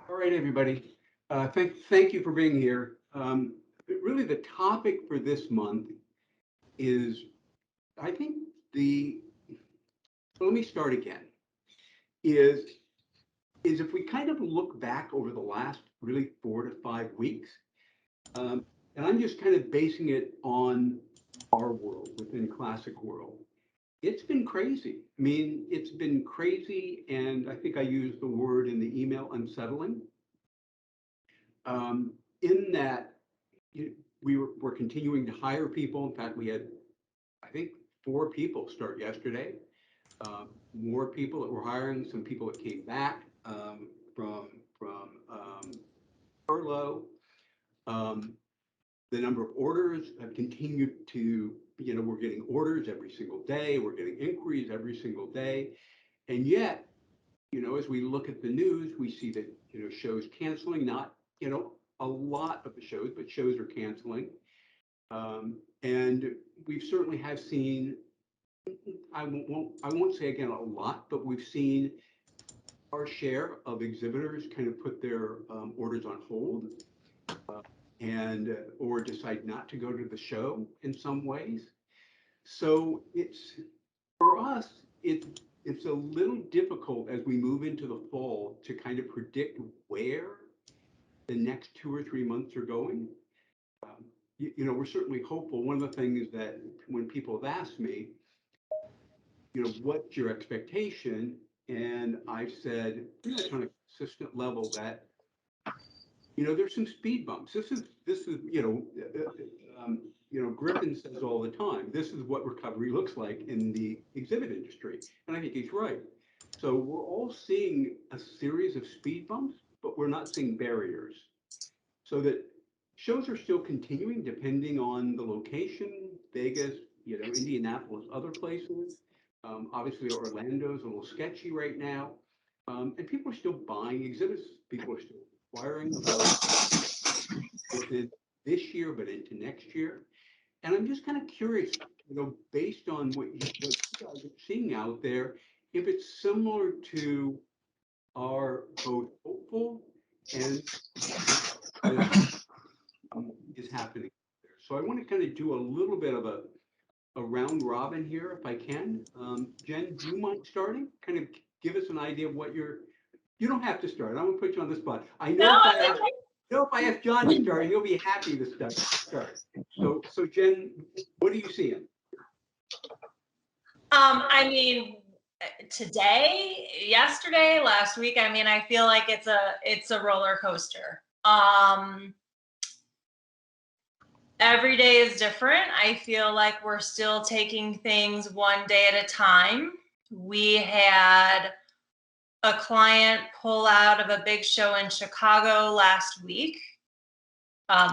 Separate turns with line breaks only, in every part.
All right, everybody. Thank you for being here. Really, the topic for this month is, I think the. Let me start again. Is is if we kind of look back over the last really 4 to 5 weeks, um, and I'm just kind of basing it on our world within classic world. It's been crazy. I mean, it's been crazy, and I think I used the word in the email, unsettling. In that we're continuing to hire people. In fact, we had, I think, 4 people start yesterday. More people that we're hiring, some people that came back from furlough. Um, the number of orders have continued to, we're getting orders every single day. We're getting inquiries every single day. And yet, as we look at the news, we see that, shows canceling, not, a lot of the shows, but shows are canceling. And we've certainly have seen, I won't say again a lot, but we've seen our share of exhibitors kind of put their orders on hold uh, and or decide not to go to the show in some ways. So it's for us, it's a little difficult as we move into the fall to kind of predict where the next 2 or 3 months are going. We're certainly hopeful. One of the things that when people have asked me, what's your expectation? And I've said, pretty much on a consistent level that, there's some speed bumps. This is, Griffin says all the time, this is what recovery looks like in the exhibit industry. And I think he's right. So we're all seeing a series of speed bumps, but we're not seeing barriers. So that shows are still continuing depending on the location, Vegas, Indianapolis, other places. Obviously, Orlando's a little sketchy right now. And people are still buying exhibits. People are still inquiring about within this year, but into next year. And I'm just kind of curious, based on what you guys are seeing out there, if it's similar to our both hopeful and is happening there. So I want to kind of do a little bit of a round robin here, if I can. Jen, do you mind starting? Kind of give us an idea of what you don't have to start. I'm gonna put you on the spot. I
No,
know if I ask John to start, he'll be happy to start. So Jen, what are you seeing?
I mean, today, yesterday, last week, I mean, I feel like it's a roller coaster. Every day is different. I feel like we're still taking things one day at a time. We had a client pull out of a big show in Chicago last week,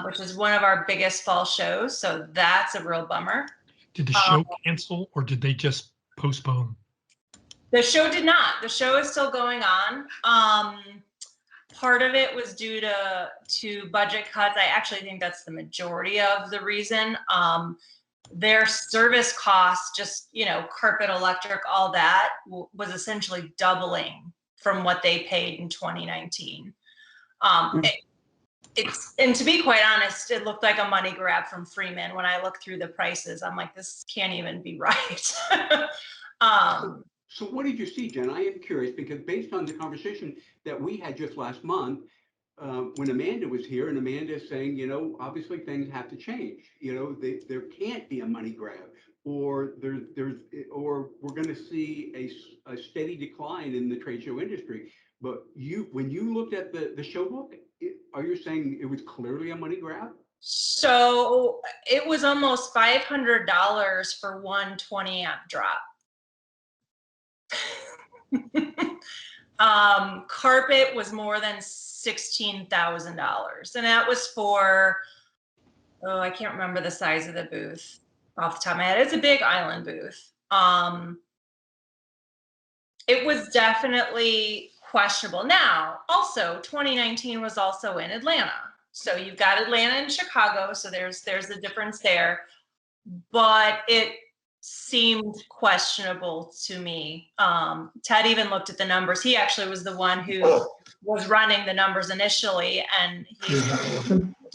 which is one of our biggest fall shows. So that's a real bummer.
Did the show cancel or did they just postpone?
The show did not. The show is still going on. Part of it was due to budget cuts. I actually think that's the majority of the reason. Their service costs, just carpet, electric, all that was essentially doubling from what they paid in 2019. And to be quite honest, it looked like a money grab from Freeman. When I look through the prices, I'm like, this can't even be right.
So what did you see, Jen? I am curious because based on the conversation that we had just last month, when Amanda was here, and Amanda is saying, obviously things have to change. There can't be a money grab, or or we're going to see a steady decline in the trade show industry. But when you looked at the show book, are you saying it was clearly a money grab?
So it was almost $500 for one 20 amp drop. Carpet was more than $16,000, and that was for, I can't remember the size of the booth off the top of my head. It's a big island booth. It was definitely questionable. Now, also 2019 was also in Atlanta, so you've got Atlanta and Chicago, so there's a difference there, but it seemed questionable to me. Ted even looked at the numbers. He actually was the one who was running the numbers initially, and he's like,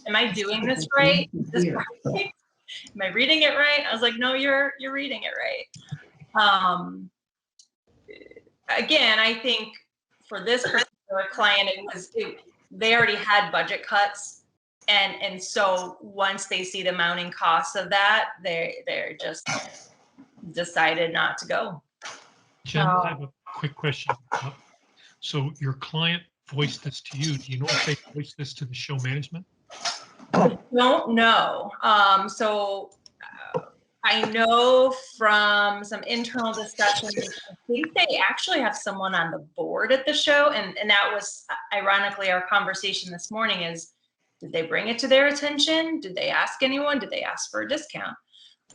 am I doing this right? Is this right? Am I reading it right? I was like, no, you're reading it right. Again, I think for this particular client, they already had budget cuts. And so once they see the mounting costs of that, they're just decided not to go.
Jen, I have a quick question. So your client voiced this to you. Do you know if they voiced this to the show management?
I don't know. I know from some internal discussions, I think they actually have someone on the board at the show. And that was ironically our conversation this morning is, did they bring it to their attention? Did they ask anyone? Did they ask for a discount?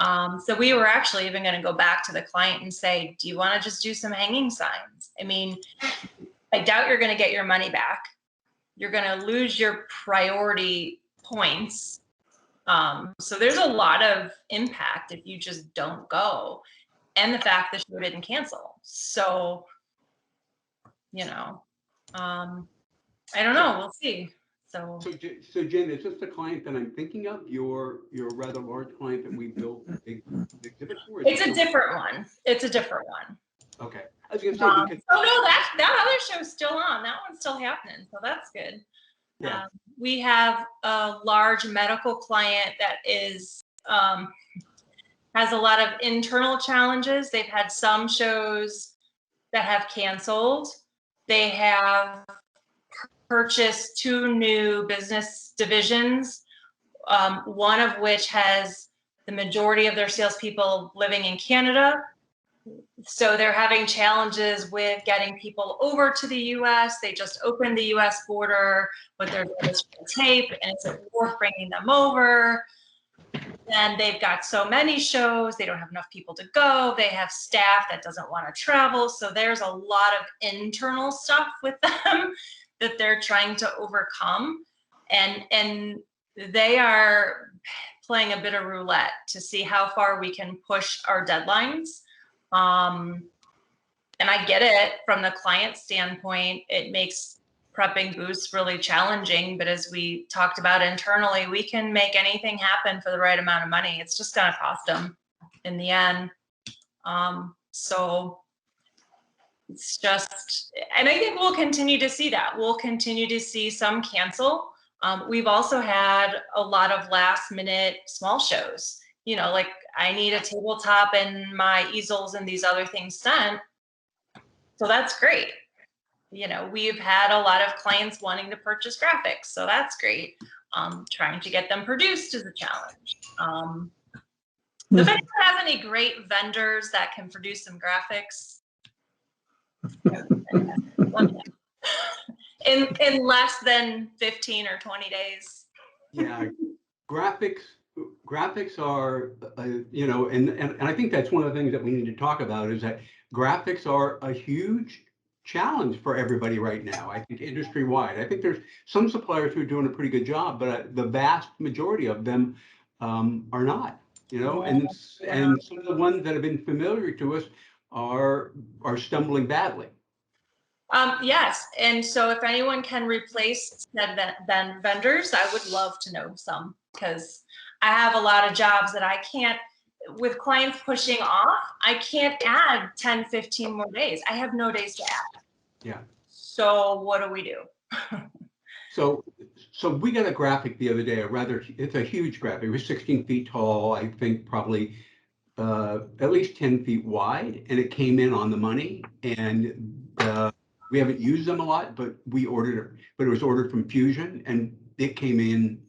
So we were actually even going to go back to the client and say, do you want to just do some hanging signs? I mean, I doubt you're going to get your money back. You're going to lose your priority points. So there's a lot of impact if you just don't go, and the fact the show didn't cancel. So, you know, I don't know. We'll see. So
Jen, is this the client that I'm thinking of? Your rather large client that we built the exhibit for?
it's a different one. It's a different one.
Okay. I was going to say because.
Oh no, that other show's still on. That one's still happening. So that's good.
Yeah.
We have a large medical client that is has a lot of internal challenges. They've had some shows that have canceled. They have purchased 2 new business divisions, one of which has the majority of their salespeople living in Canada. So they're having challenges with getting people over to the US. They just opened the US border with their tape, and it's worth bringing them over. And they've got so many shows, they don't have enough people to go. They have staff that doesn't want to travel. So there's a lot of internal stuff with them that they're trying to overcome. And they are playing a bit of roulette to see how far we can push our deadlines. And I get it from the client standpoint, it makes prepping booths really challenging, but as we talked about internally, we can make anything happen for the right amount of money. It's just going to cost them in the end. So it's just, and I think we'll continue to see that. We'll continue to see some cancel. We've also had a lot of last minute small shows, you know, like I need a tabletop and my easels and these other things sent. So that's great. You know, we've had a lot of clients wanting to purchase graphics, so that's great. Trying to get them produced is a challenge. If anyone has any great vendors that can produce some graphics, in less than 15 or 20 days.
Yeah, graphics are, you know, and I think that's one of the things that we need to talk about is that graphics are a huge challenge for everybody right now. I think industry wide. I think there's some suppliers who are doing a pretty good job, but the vast majority of them are not. You know, and some of the ones that have been familiar to us are stumbling badly.
Yes, and so if anyone can replace then vendors, I would love to know some, because I have a lot of jobs that I can't, with clients pushing off, I can't add 10, 15 more days. I have no days to add.
Yeah.
So what do we do?
So we got a graphic the other day, it's a huge graphic. It was 16 feet tall, I think probably at least 10 feet wide, and it came in on the money. And we haven't used them a lot, but we ordered it, but it was ordered from Fusion, and it came in.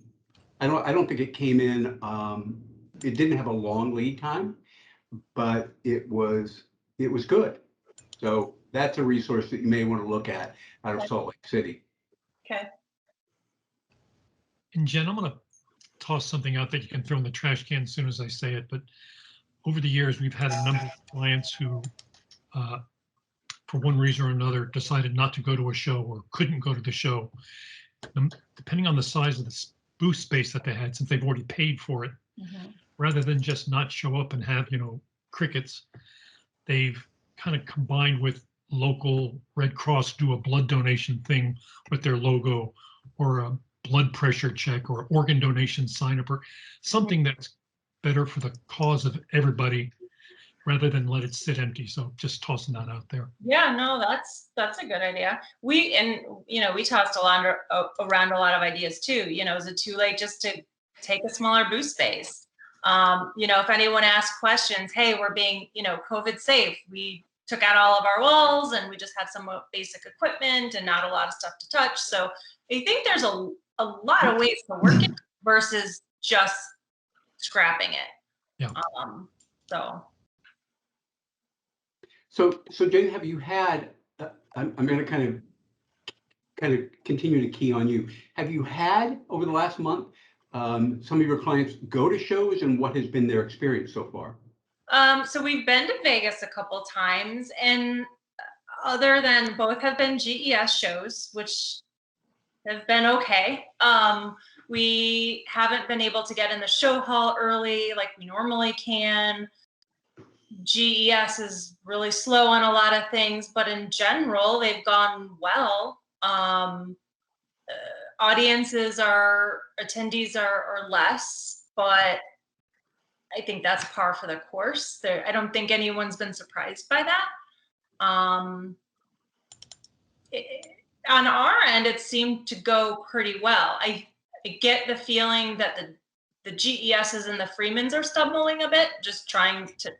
I don't think it came in. It didn't have a long lead time, but it was good. So that's a resource that you may want to look at out of Salt Lake City.
Okay.
And Jen, I'm going to toss something out that you can throw in the trash can as soon as I say it. But over the years, we've had a number of clients who, for one reason or another, decided not to go to a show or couldn't go to the show. Depending on the size of the booth space that they had, since they've already paid for it, rather than just not show up and have, you know, crickets, they've kind of combined with local Red Cross do a blood donation thing with their logo, or a blood pressure check, or organ donation sign up, or something that's better for the cause of everybody rather than let it sit empty. So just tossing that out there.
Yeah, no, that's a good idea. We tossed around a lot of ideas too. Is it too late just to take a smaller booth space? If anyone asks questions, hey, we're being, COVID safe. We took out all of our walls and we just had some basic equipment and not a lot of stuff to touch. So I think there's a lot of ways to work it versus just scrapping it.
Yeah.
So Jane, have you had, I'm going to kind of continue to key on you. Have you had over the last month, some of your clients go to shows, and what has been their experience so far?
So we've been to Vegas a couple times, and other than both have been GES shows, which have been okay. We haven't been able to get in the show hall early like we normally can. GES is really slow on a lot of things, but in general, they've gone well. Attendees are less, but I think that's par for the course. I don't think anyone's been surprised by that. On our end, it seemed to go pretty well. I get the feeling that the GESs and the Freemans are stumbling a bit, just trying to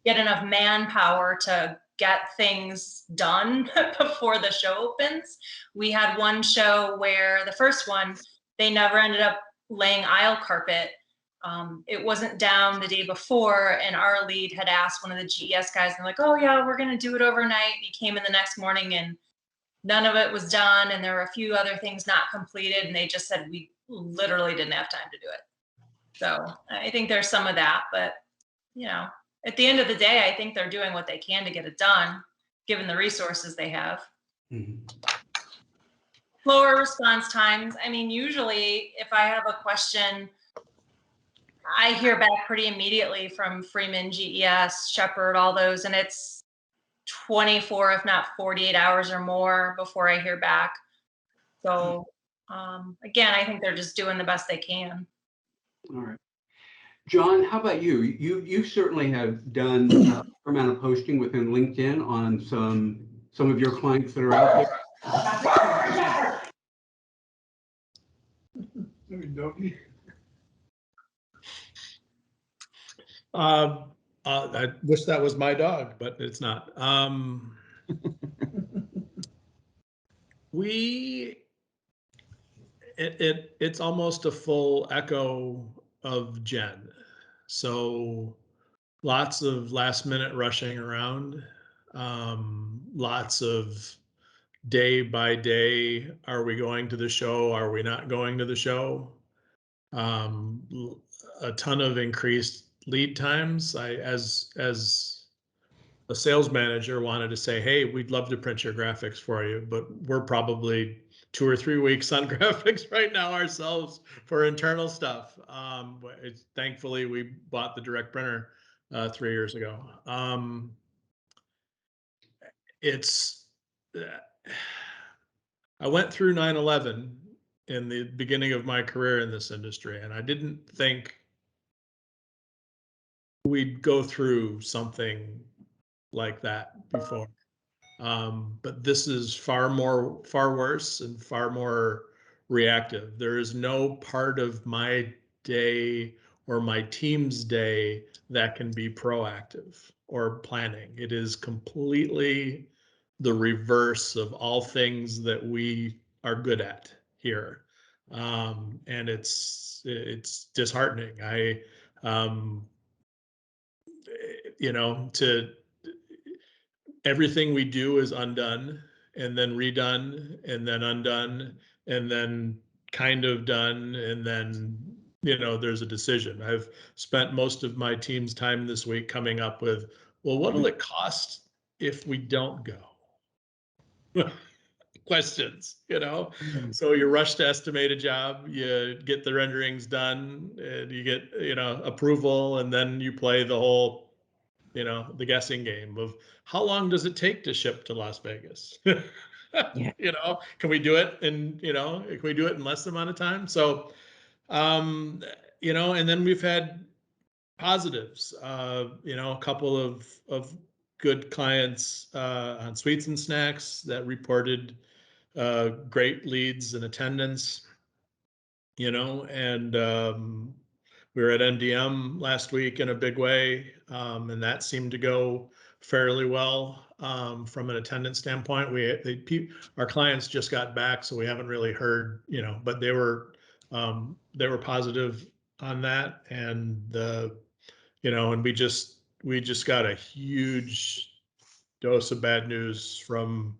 get enough manpower to get things done before the show opens. We had one show where the first one, they never ended up laying aisle carpet. It wasn't down the day before, and our lead had asked one of the GES guys, and they're like, oh yeah, we're gonna do it overnight. And he came in the next morning and none of it was done, and there were a few other things not completed, and they just said we literally didn't have time to do it. So I think there's some of that, but at the end of the day, I think they're doing what they can to get it done, given the resources they have.
Mm-hmm.
Slower response times. I mean, usually if I have a question, I hear back pretty immediately from Freeman, GES, Shepherd, all those, and it's 24, if not 48 hours or more before I hear back. So again, I think they're just doing the best they can.
All right. John, how about you? You certainly have done a fair amount of posting within LinkedIn on some of your clients that are out there.
I wish that was my dog, but it's not. It's almost a full echo of Jen. So lots of last minute rushing around, lots of day by day. Are we going to the show? Are we not going to the show? A ton of increased lead times. I, as a sales manager, wanted to say, hey, we'd love to print your graphics for you, but we're probably 2 or 3 weeks on graphics right now ourselves for internal stuff. Thankfully, we bought the direct printer 3 years ago. I went through 9/11 in the beginning of my career in this industry, and I didn't think we'd go through something like that before. But this is far worse and far more reactive. There is no part of my day or my team's day that can be proactive or planning. It is completely the reverse of all things that we are good at here. And it's disheartening. Everything we do is undone and then redone and then undone and then kind of done. And then, there's a decision. I've spent most of my team's time this week coming up with, well, what will it cost if we don't go? Questions, So you rush to estimate a job, you get the renderings done, and you get, approval, and then you play the whole, you know, the guessing game of how long does it take to ship to Las Vegas?
Yeah.
You know, can we do it in, you know, can we do it in less amount of time? So, you know, and then we've had positives, you know, a couple of good clients on sweets and snacks that reported great leads and attendance, you know, and we were at NDM last week in a big way, and that seemed to go fairly well from an attendance standpoint. Our clients just got back, so we haven't really heard, you know, but they were positive on that, and you know, and we just got a huge dose of bad news from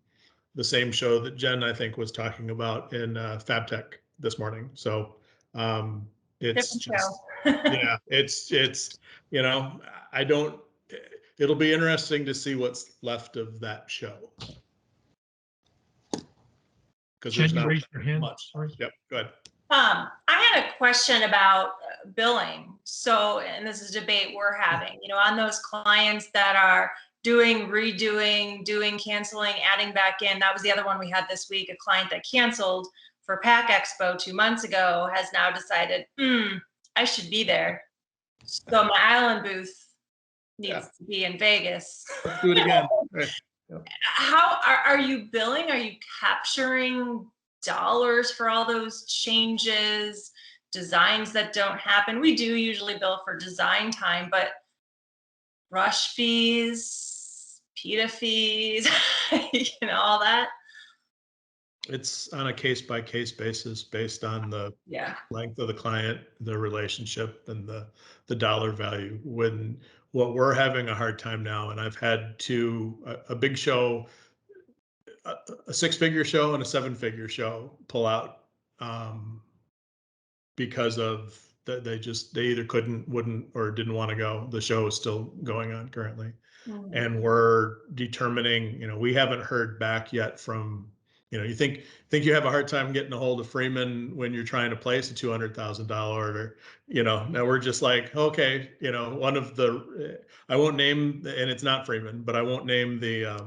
the same show that Jen, I think, was talking about in FabTech this morning. So it's
Different
just,
show.
yeah, it's, you know, I don't, it'll be interesting to see what's left of that show. Because
Jen,
there's
you
not
raised your hand.
much.
Sorry.
Yep, go ahead.
I had a question about billing. So, and this is a debate we're having, you know, on those clients that are doing, redoing, doing, canceling, adding back in. That was the other one we had this week. A client that canceled for Pack Expo 2 months ago has now decided, I should be there. So my island booth needs to be in Vegas.
Let's do it again. Right.
How are you billing? Are you capturing dollars for all those changes, designs that don't happen? We do usually bill for design time, but rush fees, PETA fees, you know, all that.
It's on a case by case basis based on the
Yeah.
length of the client, the relationship, and the dollar value. When what we're having a hard time now, and I've had a big show, a 6-figure show and a 7-figure show pull out because of they either couldn't, wouldn't, or didn't want to go. The show is still going on currently. And we're determining, you know, we haven't heard back yet from, you know, you think you have a hard time getting a hold of Freeman when you're trying to place a $200,000 order, you know. Now we're just like, okay, you know, one of the, I won't name, and it's not Freeman, but I won't name the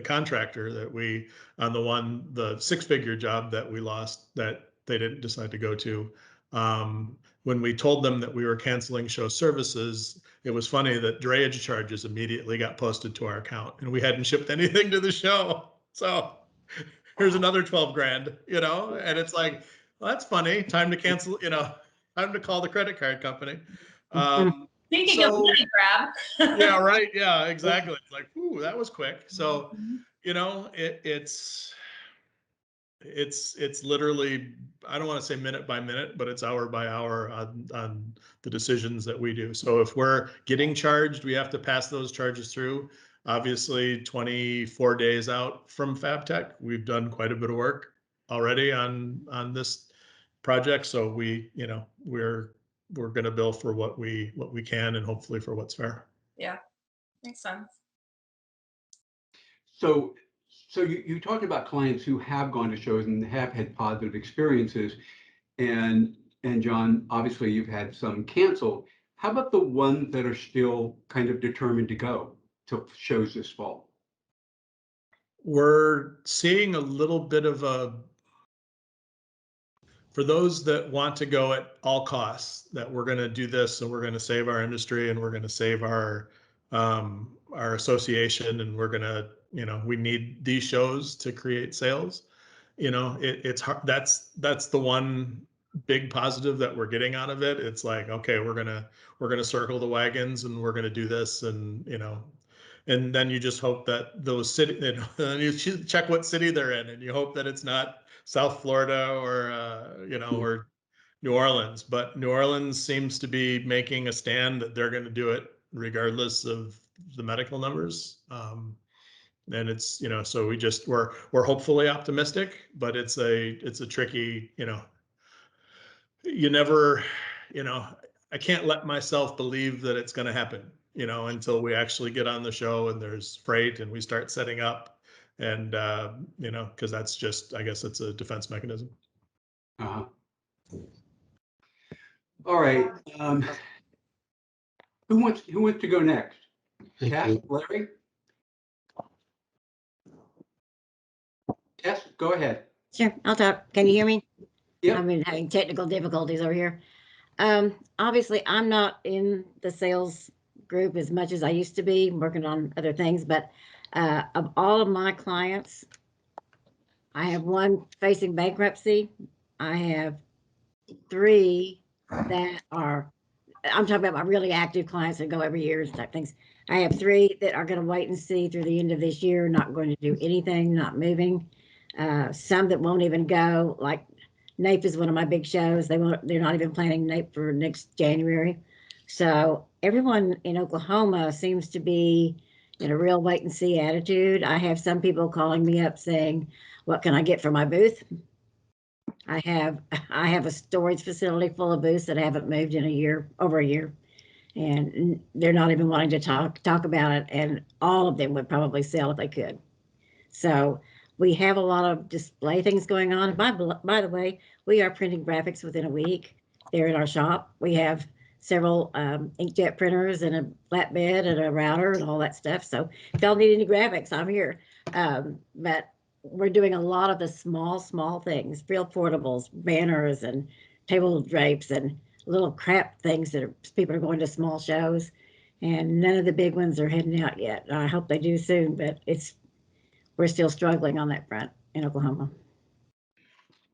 contractor that we, on the 6-figure job that we lost, that they didn't decide to go to. When we told them that we were canceling show services, it was funny that drayage charges immediately got posted to our account, and we hadn't shipped anything to the show. So here's another 12 grand, you know, and it's like, well, that's funny. Time to cancel, you know, time to call the credit card company.
Thinking of money grab.
Yeah, right. Yeah, exactly. It's like, ooh, that was quick. So, you know, it's literally, I don't want to say minute by minute, but it's hour by hour on the decisions that we do. So if we're getting charged, we have to pass those charges through. Obviously, 24 days out from FabTech, we've done quite a bit of work already on this project. So we, you know, we're going to bill for what we can, and hopefully for what's fair.
Yeah, makes sense.
So you talked about clients who have gone to shows and have had positive experiences, and John, obviously you've had some cancel. How about the ones that are still kind of determined to go to shows this fall?
We're seeing a little bit of for those that want to go at all costs, that we're going to do this and we're going to save our industry and we're going to save our association, and we're going to, you know, we need these shows to create sales. You know, it's hard. That's the one big positive that we're getting out of it. It's like, okay, we're gonna circle the wagons and we're gonna do this, and you know, and then you just hope that those city, you know, and you check what city they're in, and you hope that it's not South Florida or you know, or New Orleans. But New Orleans seems to be making a stand that they're going to do it regardless of the medical numbers. And it's, you know, so we're hopefully optimistic, but it's a tricky, you know, you never, you know, I can't let myself believe that it's going to happen, you know, until we actually get on the show and there's freight and we start setting up, and you know, because that's just, I guess it's a defense mechanism.
Uh-huh. All right. Who wants to go next?
Thank
Tess,
you.
Larry? Tess, go ahead.
Sure, I'll talk. Can you hear me?
Yep.
I've been having technical difficulties over here. Obviously, I'm not in the sales group as much as I used to be, working on other things, but of all of my clients, I have one facing bankruptcy. I have three that are, I'm talking about my really active clients that go every year type things. I have three that are going to wait and see through the end of this year, not going to do anything, not moving. Some that won't even go, like NAPE is one of my big shows. They're not even planning NAPE for next January. So everyone in Oklahoma seems to be in a real wait and see attitude. I have some people calling me up saying, what can I get for my booth? I have a storage facility full of booths that haven't moved in over a year, and they're not even wanting to talk about it. And all of them would probably sell if they could. So we have a lot of display things going on. By the way, we are printing graphics within a week. They're in our shop. We have several inkjet printers and a flatbed and a router and all that stuff. So if y'all need any graphics, I'm here. But we're doing a lot of the small things, real portables, banners and table drapes and little crap things that people are going to small shows. And none of the big ones are heading out yet. I hope they do soon, but we're still struggling on that front in Oklahoma.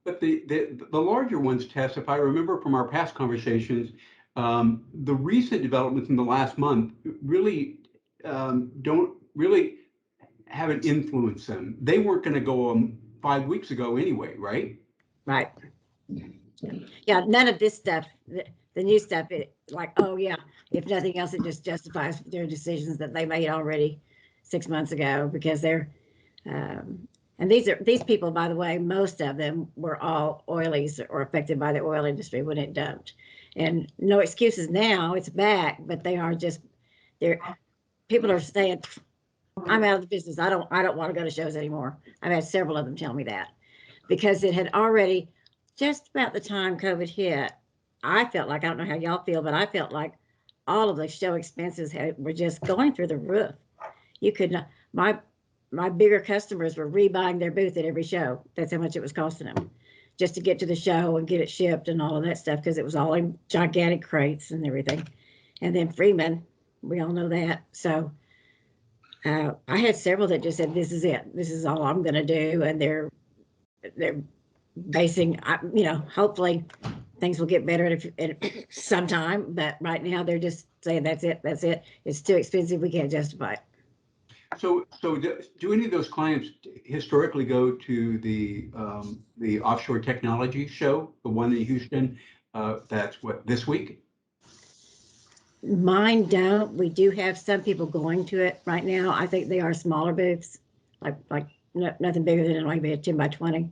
But the larger ones, Tess, if I remember from our past conversations, the recent developments in the last month really don't really haven't influenced them. They weren't going to go 5 weeks ago anyway, right?
Right. Yeah, none of this stuff, the new stuff, like, oh yeah, if nothing else, it just justifies their decisions that they made already 6 months ago, because and these people, by the way, most of them were all oilies or affected by the oil industry when it dumped. And no excuses now, it's back, but people are saying, I'm out of the business. I don't want to go to shows anymore. I've had several of them tell me that, because it had already, just about the time COVID hit, I felt like, I don't know how y'all feel, but I felt like all of the show expenses were just going through the roof. You could not, my bigger customers were rebuying their booth at every show. That's how much it was costing them just to get to the show and get it shipped and all of that stuff, because it was all in gigantic crates and everything. And then Freeman, we all know that. So I had several that just said, this is it. This is all I'm going to do. And they're basing, hopefully things will get better at sometime. But right now they're just saying, that's it. That's it. It's too expensive. We can't justify it.
So do any of those clients historically go to the offshore technology show, the one in Houston? That's what, this week?
Mine don't. We do have some people going to it right now. I think they are smaller booths, like nothing bigger than like a 10 by 20.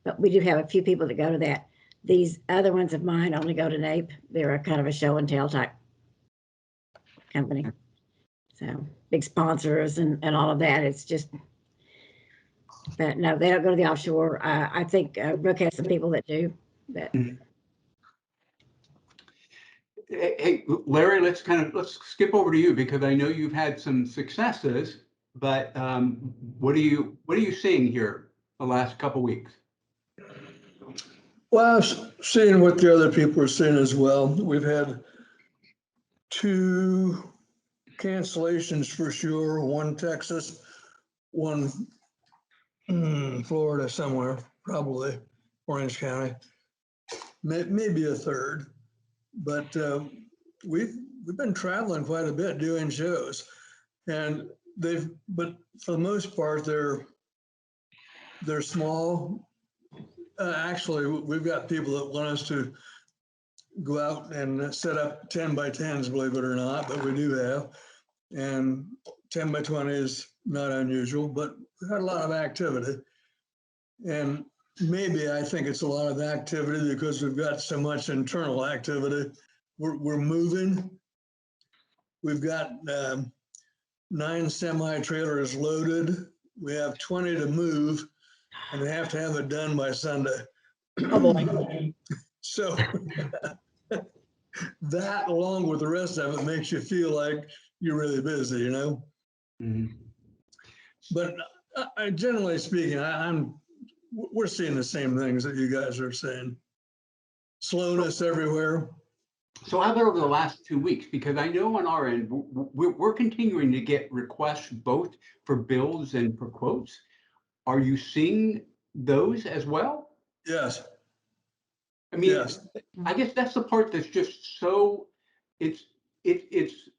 But we do have a few people that go to that. These other ones of mine only go to NAPE. They're a kind of a show and tell type company. So big sponsors and all of that. It's just, but no, they don't go to the offshore. I think Brooke has some people that do. But
Hey, Larry, let's skip over to you, because I know you've had some successes, but what are you seeing here the last couple weeks?
Well, I've seen what the other people are seeing as well. We've had 2 cancellations for sure, one Texas, one Florida somewhere, probably Orange County, maybe a third. But we've been traveling quite a bit doing shows, and but for the most part, they're small. Actually, we've got people that want us to go out and set up 10 by 10s, believe it or not, but we do have. And 10 by 20 is not unusual, but we've had a lot of activity. And maybe I think it's a lot of activity because we've got so much internal activity. We're moving. We've got 9 semi-trailers loaded. We have 20 to move, and we have to have it done by Sunday.
oh boy.
So that, along with the rest of it, makes you feel like you're really busy, you know?
Mhm.
But generally speaking, we're seeing the same things that you guys are saying. Slowness everywhere.
So how about over the last 2 weeks? Because I know on our end, we're continuing to get requests both for bills and for quotes. Are you seeing those as well?
Yes,
I mean,
yes.
I guess that's the part that's just so, it's, it's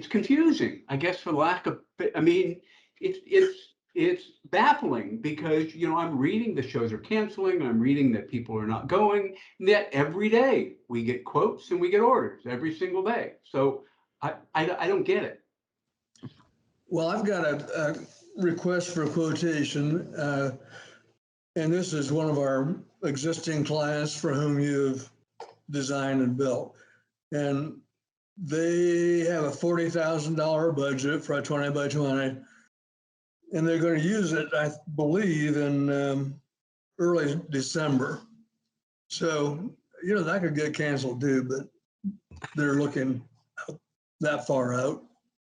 confusing, I guess, for lack of, I mean, it's baffling because, you know, I'm reading the shows are canceling, I'm reading that people are not going, and yet every day we get quotes and we get orders every single day. So I don't get it.
Well, I've got a request for quotation, and this is one of our existing clients for whom you've designed and built. And they have a $40,000 budget for a 20 by 20. And they're going to use it, I believe, in early December. So, you know, that could get canceled too, but they're looking that far out.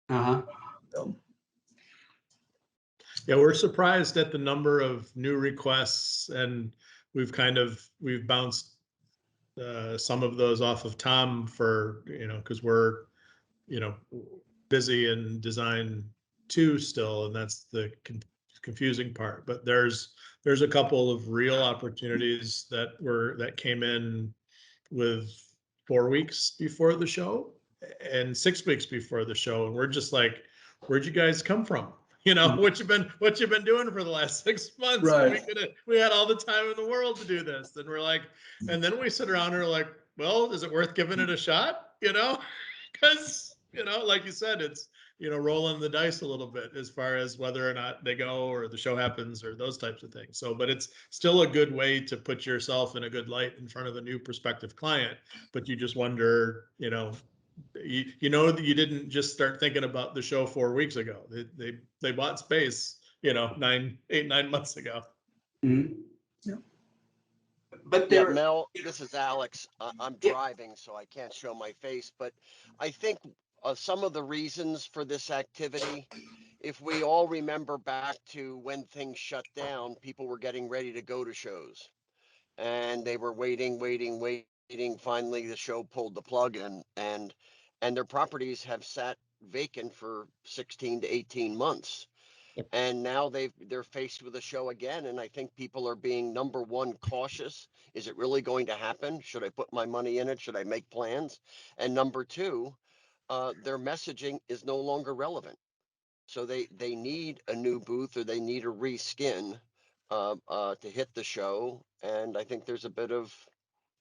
Uh-huh.
So,
Yeah, we're surprised at the number of new requests, and we've bounced some of those off of Tom for, because we're, busy in design two still, and that's the confusing part. But there's a couple of real opportunities that came in with 4 weeks before the show and 6 weeks before the show, and we're just like, where'd you guys come from? What you been doing for the last 6 months?
Right.
We had all the time in the world to do this. And we're like, and then we sit around and we're like, well, is it worth giving it a shot? Because, like you said, it's, rolling the dice a little bit as far as whether or not they go or the show happens or those types of things. So, but it's still a good way to put yourself in a good light in front of a new prospective client. But you just wonder, that you didn't just start thinking about the show 4 weeks ago. They bought space, 9 months ago.
Mhm.
Yeah.
But
Yeah,
there,
Mel, this is Alex. I'm
Yeah.
driving, so I can't show my face, but I think some of the reasons for this activity, if we all remember back to when things shut down, people were getting ready to go to shows. And they were waiting. Finally, the show pulled the plug, and their properties have sat vacant for 16 to 18 months.
Yep.
And now they're faced with a show again, and I think people are being, number one, cautious. Is it really going to happen? Should I put my money in it? Should I make plans? And number two, their messaging is no longer relevant. So they need a new booth, or they need a reskin to hit the show. And I think there's a bit of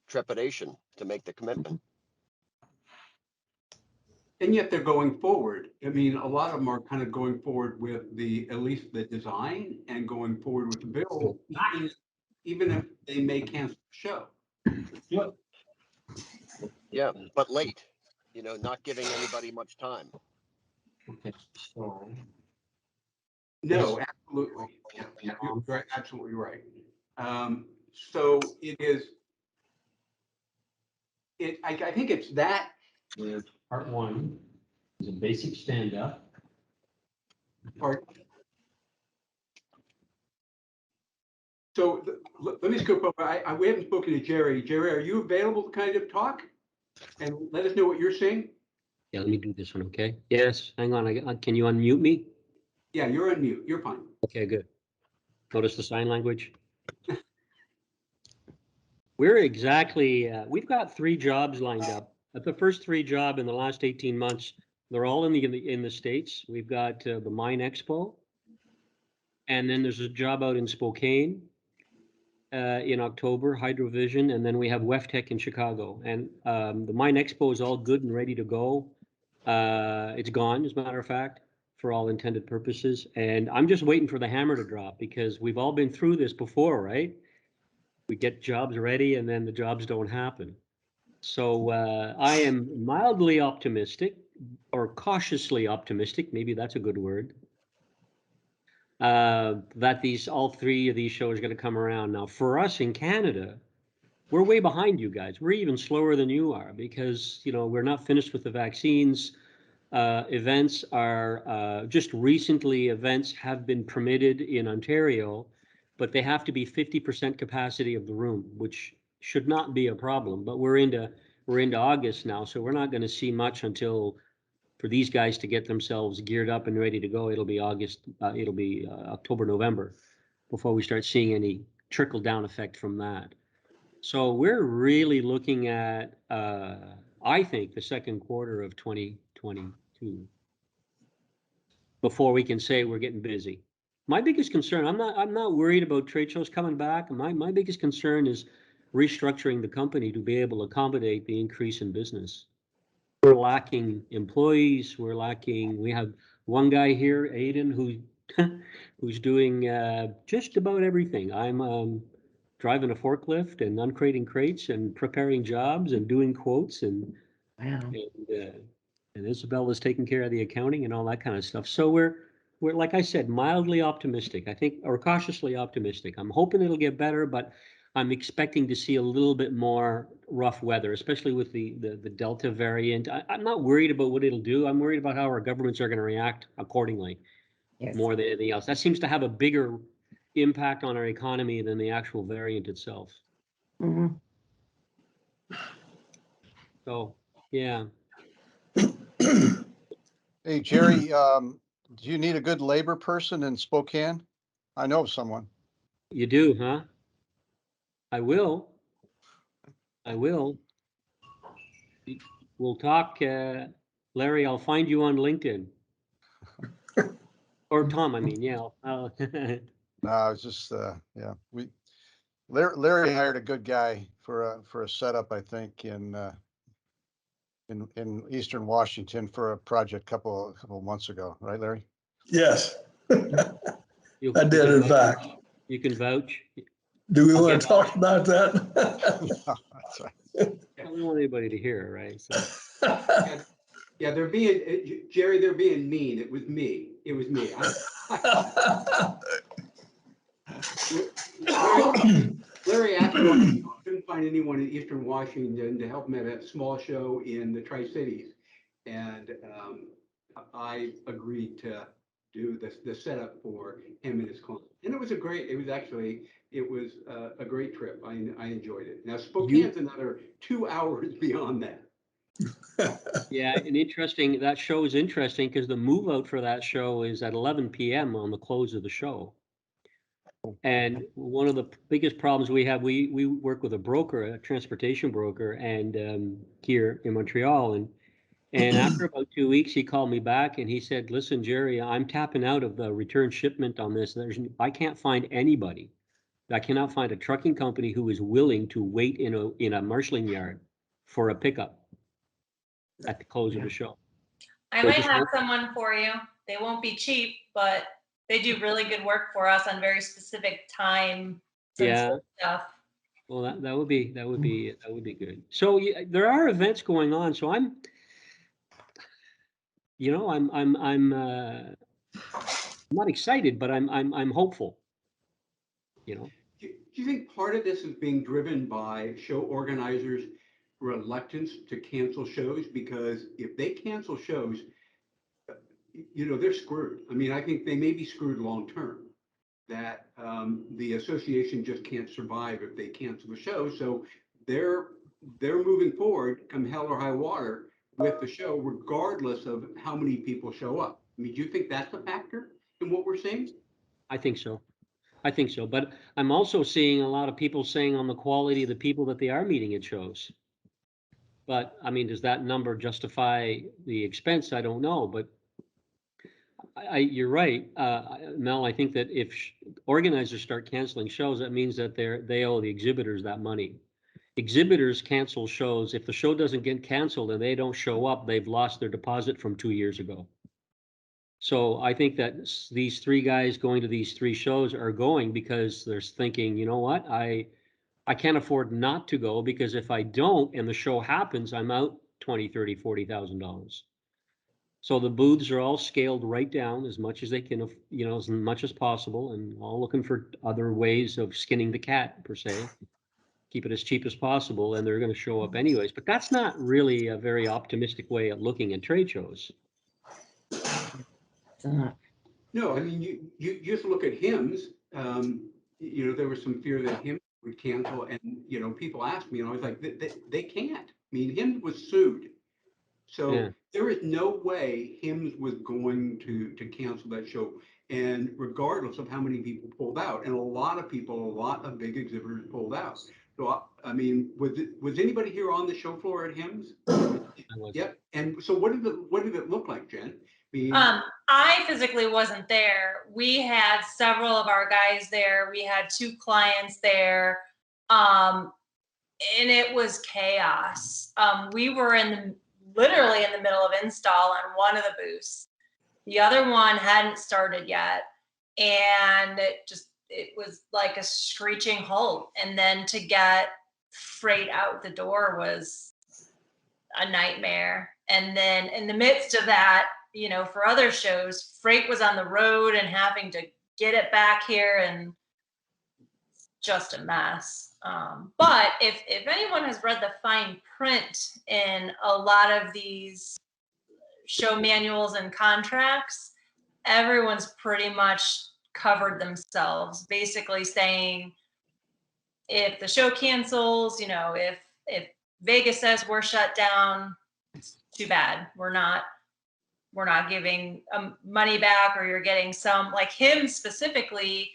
trepidation to make the commitment.
and yet they're going forward. I mean, a lot of them are kind of going forward with at least the design and going forward with the bill, even if they may cancel the show.
Yeah, but late, not giving anybody much time.
Okay, so
No, absolutely. You're right, absolutely right. So it is, I think it's that.
with part one is a basic stand-up.
Part. So let me scoop up. We haven't spoken to Jerry. Jerry, are you available to kind of talk and let us know what you're seeing?
Yeah, let me do this one, okay? Yes, hang on. Can you unmute me?
Yeah, you're on mute. You're fine.
Okay, good. Notice the sign language. We've got 3 jobs lined up. At the first 3 jobs in the last 18 months, they're all in the States. We've got the Mine Expo, and then there's a job out in Spokane in October, Hydrovision, and then we have WEFTech in Chicago. And the Mine Expo is all good and ready to go. It's gone, as a matter of fact, for all intended purposes. And I'm just waiting for the hammer to drop because we've all been through this before, right? We get jobs ready and then the jobs don't happen. So I am mildly optimistic, or cautiously optimistic, maybe that's a good word, that all 3 of these shows are going to come around. Now, for us in Canada, we're way behind you guys. We're even slower than you are because, you know, we're not finished with the vaccines. Events are, just recently, events have been permitted in Ontario, but they have to be 50% capacity of the room, which should not be a problem. But we're into August now, so we're not going to see much until, for these guys to get themselves geared up and ready to go. It'll be October, November before we start seeing any trickle down effect from that. So we're really looking at, I think, the second quarter of 2022 before we can say we're getting busy. My biggest concern, I'm not worried about trade shows coming back. My biggest concern is restructuring the company to be able to accommodate the increase in business. We're lacking employees. We have one guy here, Aiden, who's doing just about everything. I'm driving a forklift and uncrating crates and preparing jobs and doing quotes and
Wow.
and Isabel is taking care of the accounting and all that kind of stuff. So we're like I said, mildly optimistic, I think, or cautiously optimistic. I'm hoping it'll get better, but I'm expecting to see a little bit more rough weather, especially with the Delta variant. I'm not worried about what it'll do. I'm worried about how our governments are going to react accordingly
Yes.
more than anything else. That seems to have a bigger impact on our economy than the actual variant itself.
Mhm.
So, yeah.
Hey, Jerry, do you need a good labor person in Spokane? I know of someone.
You do, huh? I will. We'll talk, Larry, I'll find you on LinkedIn. Or Tom, I mean, yeah.
No, it's just, yeah, Larry hired a good guy for a setup, I think, in Eastern Washington for a project couple months ago, right, Larry?
Yes,
You-
I
you
did,
can
in
vouch-
fact.
You can vouch.
Do we
I'll
want
get-
to talk about that?
That's right.
I don't want anybody to hear, right? So,
Yeah, they're being, Jerry, they're being mean. It was me. Larry asked why he couldn't find anyone in Eastern Washington to help him at a small show in the Tri-Cities. And I agreed to do the setup for him and his client. And it was a great trip. I enjoyed it. Now Spokane's another 2 hours beyond that.
yeah, and interesting, that show is interesting because the move out for that show is at 11 p.m. on the close of the show. And one of the biggest problems we have, we work with a broker, a transportation broker, and here in Montreal, and after about 2 weeks, he called me back and he said, "Listen, Jerry, I'm tapping out of the return shipment on this. I can't find anybody. I cannot find a trucking company who is willing to wait in a marshalling yard for a pickup at the close of the show."
I
So
might
just
have
work-
someone for you. They won't be cheap, but they do really good work for us on very specific time
Yeah.
sensitive stuff.
Well, that would be good. So there are events going on. So I'm not excited, but I'm hopeful. You know.
Do you think part of this is being driven by show organizers' reluctance to cancel shows? Because if they cancel shows, they're screwed. I mean, I think they may be screwed long-term. That the association just can't survive if they cancel the show. So they're moving forward, come hell or high water, with the show, regardless of how many people show up. I mean, do you think that's a factor in what we're seeing?
I think so. But I'm also seeing a lot of people saying on the quality of the people that they are meeting at shows. But I mean, does that number justify the expense? I don't know. But you're right, Mel. I think that if organizers start canceling shows, that means that they owe the exhibitors that money. Exhibitors cancel shows. If the show doesn't get canceled and they don't show up, they've lost their deposit from 2 years ago. So I think that these three guys going to these three shows are going because they're thinking, you know what, I can't afford not to go, because if I don't and the show happens, I'm out $20,000, $30,000, $40,000. So the booths are all scaled right down as much as they can, as much as possible, and all looking for other ways of skinning the cat, per se. keep it as cheap as possible, and they're going to show up anyways. But that's not really a very optimistic way of looking at trade shows.
It's not.
No, I mean, you just look at HIMSS, there was some fear that HIMSS would cancel, and, people asked me, and I was like, they can't. I mean, HIMSS was sued. So
Yeah.
there is no way HIMSS was going to cancel that show. And regardless of how many people pulled out, and a lot of big exhibitors pulled out. So, I mean, was anybody here on the show floor at HIMSS? Yep. And so what did it look like, Jen?
I physically wasn't there. We had several of our guys there. We had 2 clients there. And it was chaos. We were literally in the middle of install on one of the booths. The other one hadn't started yet. And it was like a screeching halt. And then to get freight out the door was a nightmare. And then in the midst of that, for other shows, freight was on the road and having to get it back here, and just a mess. But if anyone has read the fine print in a lot of these show manuals and contracts, everyone's pretty much covered themselves, basically saying if the show cancels, if Vegas says we're shut down, it's too bad. We're not giving money back, or you're getting some, like him specifically,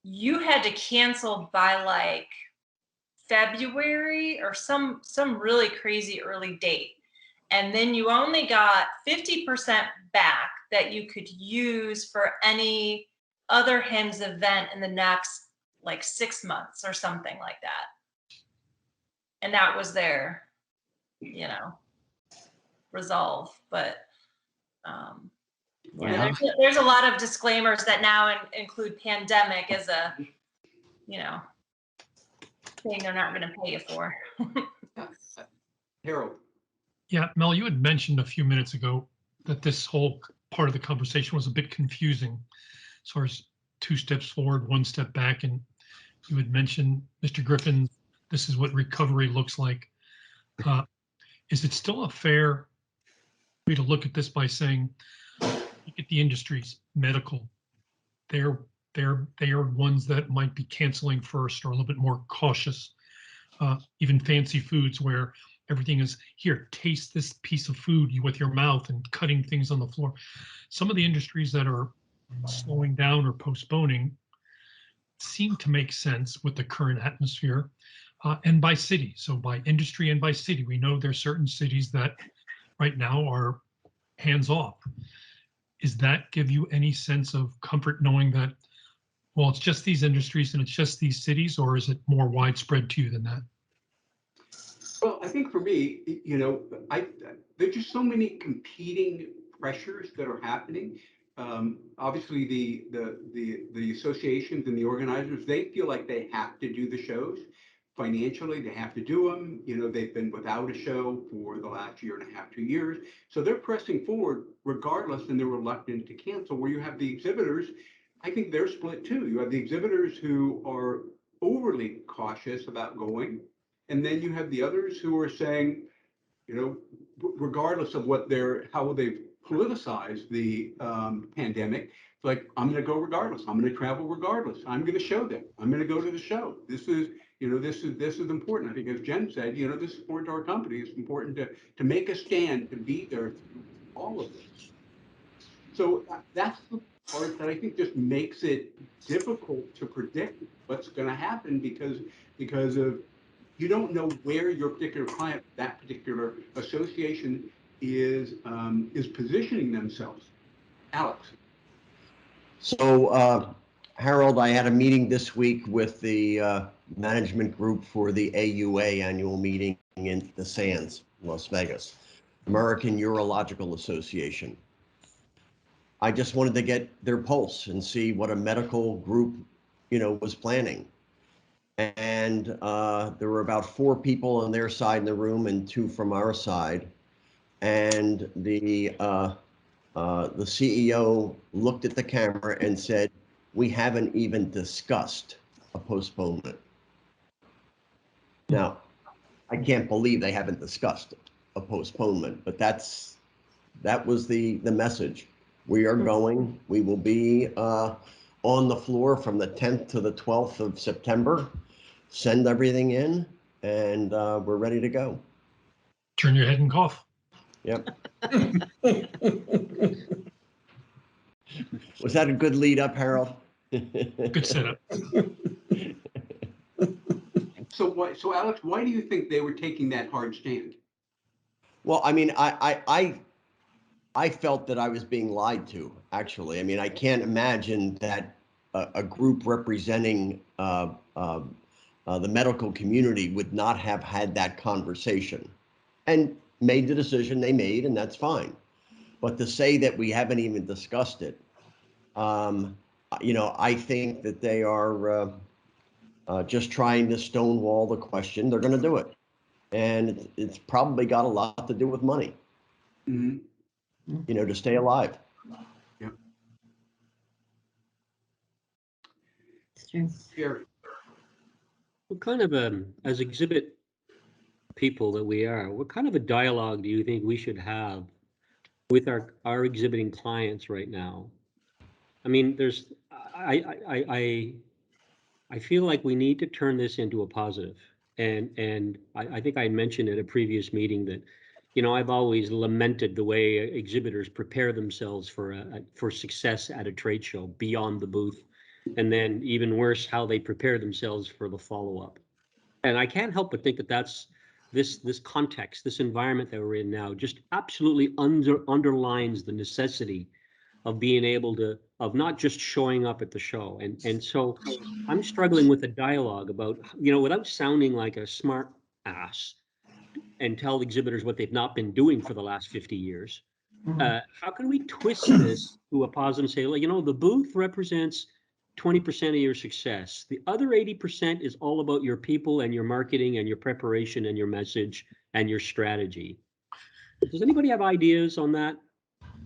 you had to cancel by like February or some really crazy early date. And then you only got 50% back that you could use for any other HIMSS event in the next like 6 months or something like that. And that was their, resolve. But there's a lot of disclaimers that now include pandemic as a, thing they're not going to pay you for.
Harold.
Yeah, Mel, you had mentioned a few minutes ago that this whole part of the conversation was a bit confusing, as far as 2 steps forward, 1 step back, and you had mentioned, Mr. Griffin, this is what recovery looks like. Is it still a fair way to look at this by saying, look at the industries, medical, they are ones that might be canceling first or a little bit more cautious. Even fancy foods where everything is here, taste this piece of food with your mouth and cutting things on the floor. Some of the industries that are slowing down or postponing seem to make sense with the current atmosphere, and by city. So by industry and by city, we know there's certain cities that right now are hands off. Does that give you any sense of comfort knowing that, well, it's just these industries and it's just these cities, or is it more widespread to you than that?
Well, I think for me, there's just so many competing pressures that are happening. Obviously, the associations and the organizers, they feel like they have to do the shows. Financially, they have to do them. They've been without a show for the last 1.5 years, 2 years. So they're pressing forward regardless, and they're reluctant to cancel. Where you have the exhibitors, I think they're split too. You have the exhibitors who are overly cautious about going. And then you have the others who are saying, regardless of how they've politicized the pandemic, it's like, I'm going to go regardless. I'm going to travel regardless. I'm going to show them. I'm going to go to the show. This is important. I think, as Jen said, this is important to our company. It's important to make a stand, to be there, all of this. So that's the part that I think just makes it difficult to predict what's going to happen because of, you don't know where your particular client, that particular association is positioning themselves. Alex.
So, Harold, I had a meeting this week with the management group for the AUA annual meeting in the Sands, Las Vegas, American Urological Association. I just wanted to get their pulse and see what a medical group, was planning. And there were about 4 people on their side in the room and 2 from our side. And the CEO looked at the camera and said, "We haven't even discussed a postponement." Now, I can't believe they haven't discussed a postponement, but that was the message. We are going, we will be on the floor from the 10th to the 12th of September. Send everything in and we're ready to go.
Turn your head and cough.
Yep. Was that a good lead up, Harold?
Good setup.
So Alex, why do you think they were taking that hard stand?
Well, I mean, I felt that I was being lied to, actually. I mean, I can't imagine that a group representing the medical community would not have had that conversation and made the decision they made, and that's fine. But to say that we haven't even discussed it, you know, I think that they are just trying to stonewall the question. They're going to do it. And it's probably got a lot to do with money,
Mhm.
you know, to stay alive.
It's true.
Jerry,
What kind of, as exhibit people that we are, what kind of a dialogue do you think we should have with our exhibiting clients right now? I mean, I feel like we need to turn this into a positive. And I think I mentioned at a previous meeting that, you know, I've always lamented the way exhibitors prepare themselves for success at a trade show beyond the booth. And then even worse, how they prepare themselves for the follow-up. And I can't help but think that that's this context, this environment that we're in now, just absolutely underlines the necessity of being able to, of not just showing up at the show. And so I'm struggling with a dialogue about, you know, without sounding like a smart ass and tell exhibitors what they've not been doing for the last 50 years. How can we twist this to a positive and say, well, you know, the booth represents 20% of your success. The other 80% is all about your people and your marketing and your preparation and your message and your strategy. Does anybody have ideas on that?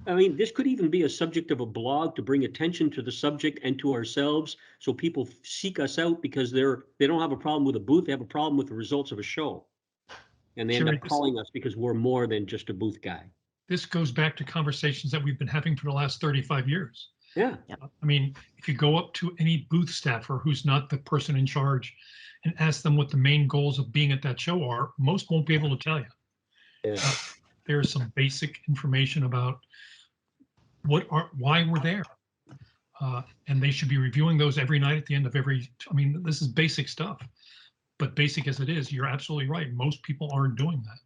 I mean, this could even be a subject of a blog to bring attention to the subject and to ourselves, so people seek us out because they don't have a problem with a booth, they have a problem with the results of a show. And they end
Jerry,
up calling us because we're more than just a booth guy.
This goes back to conversations that we've been having for the last 35 years.
Yeah.
I mean, if you go up to any booth staffer who's not the person in charge and ask them what the main goals of being at that show are, most won't be able to tell you.
Yeah.
There's some basic information about why we're there. And they should be reviewing those every night at the end of every, I mean, this is basic stuff. But basic as it is, you're absolutely right. Most people aren't doing that.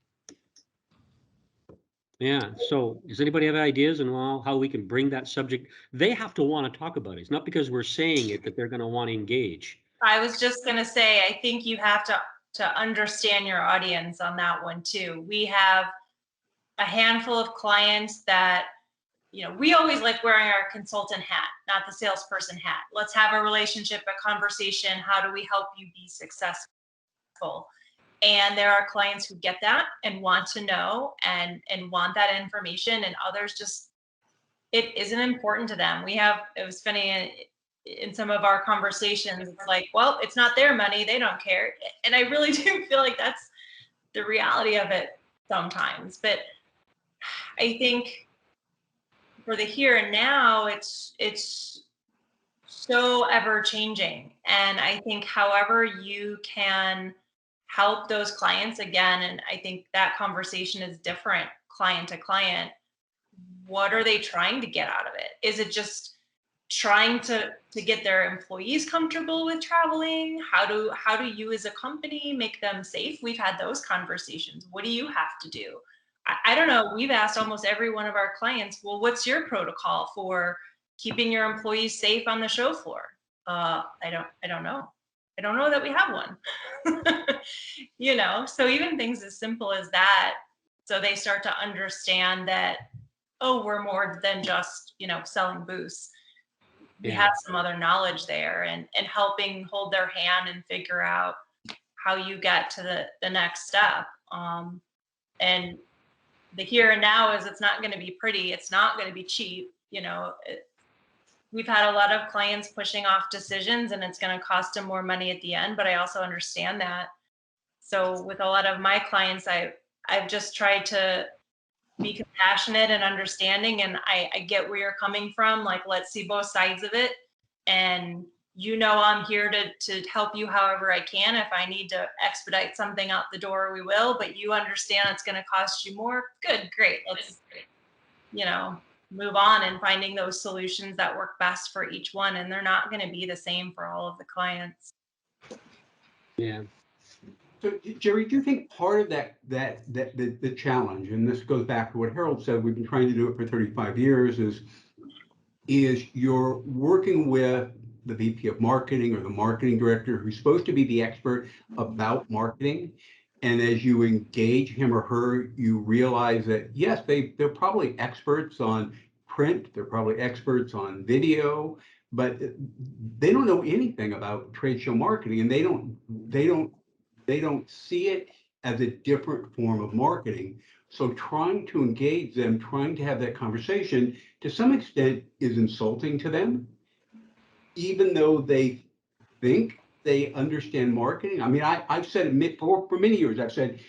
Yeah. So does anybody have ideas on how we can bring that subject? They have to want to talk about it. It's not because we're saying it that they're going to want to engage.
I was just going to say, I think you have to understand your audience on that one too. We have a handful of clients that, you know, we always like wearing our consultant hat, not the salesperson hat. Let's have a relationship, a conversation. How do we help you be successful? And there are clients who get that and want to know and want that information, and others just, it isn't important to them. It was funny in some of our conversations, it's like, well, it's not their money, they don't care. And I really do feel like that's the reality of it sometimes. But I think for the here and now, it's so ever changing. And I think however you can help those clients again, and I think that conversation is different client to client. What are they trying to get out of it? Is it just trying to get their employees comfortable with traveling? How do you as a company make them safe? We've had those conversations. What do you have to do? I don't know. We've asked almost every one of our clients, well, what's your protocol for keeping your employees safe on the show floor? I don't know. I don't know that we have one. You know, so even things as simple as that, so they start to understand that, oh, we're more than just, you know, selling booths. We
Yeah.
have some other knowledge there, and helping hold their hand and figure out how you get to the next step. And the here and now is, it's not going to be pretty. It's not going to be cheap. You know, we've had a lot of clients pushing off decisions, and it's going to cost them more money at the end. But I also understand that So with a lot of my clients, I've just tried to be compassionate and understanding, and I get where you're coming from. Like, let's see both sides of it. And I'm here to help you however I can. If I need to expedite something out the door, we will, but you understand it's going to cost you more. Good, great. Let's, move on and finding those solutions that work best for each one. And they're not going to be the same for all of the clients.
Yeah.
So Jerry, do you think part of the challenge, and this goes back to what Harold said, we've been trying to do it for 35 years, is you're working with the VP of marketing or the marketing director who's supposed to be the expert about marketing. And as you engage him or her, you realize that, yes, they're probably experts on print, they're probably experts on video, but they don't know anything about trade show marketing, and they don't see it as a different form of marketing. So trying to engage them, trying to have that conversation, to some extent is insulting to them, even though they think they understand marketing. I mean, I've said it for many years, I've said